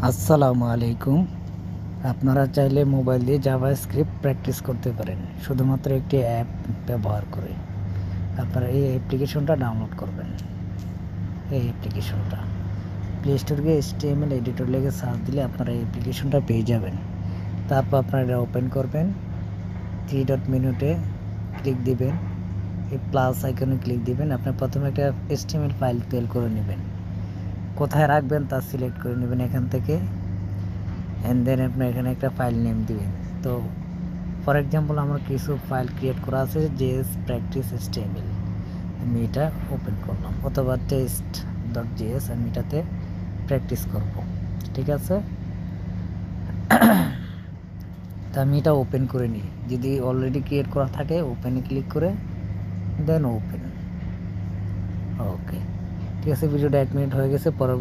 আসসালামু আলাইকুম। আপনারা চাইলে মোবাইল দিয়ে জাভাস্ক্রিপ্ট প্র্যাকটিস করতে পারেন শুধুমাত্র একটি অ্যাপ ব্যবহার করে। আপনারা এই অ্যাপ্লিকেশনটা ডাউনলোড করবেন। এই অ্যাপ্লিকেশনটা প্লে স্টোর গিয়ে HTML এডিটর লিখে সার্চ দিলে আপনারা এই অ্যাপ্লিকেশনটা পেয়ে যাবেন। তারপর আপনারা এটা ওপেন করবেন, 3 ডট মেনুতে ক্লিক দিবেন, এই প্লাস আইকনে ক্লিক দিবেন। আপনি প্রথমে একটা HTML ফাইল তৈরি করে নেবেন, কোথায় রাখবেন তা সিলেক্ট করে নেবেন এখান থেকে, অ্যান্ড দেন আপনি এখানে একটা ফাইল নেম দিবেন। তো ফর এক্সাম্পল আমার কিছু ফাইল ক্রিয়েট করা আছে JS প্র্যাকটিস HTML, আমি এটা ওপেন করলাম, অথবা test.js আমি এটাতে প্র্যাকটিস করব, ঠিক আছে। তো আমি এটা ওপেন করে নিই, যদি অলরেডি ক্রিয়েট করা থাকে ওপেনে ক্লিক করে দেন ওপেন। ওকে, ঠিক আছে, ভিডিওটা 1 মিনিট হয়ে গেছে। পরবর্তী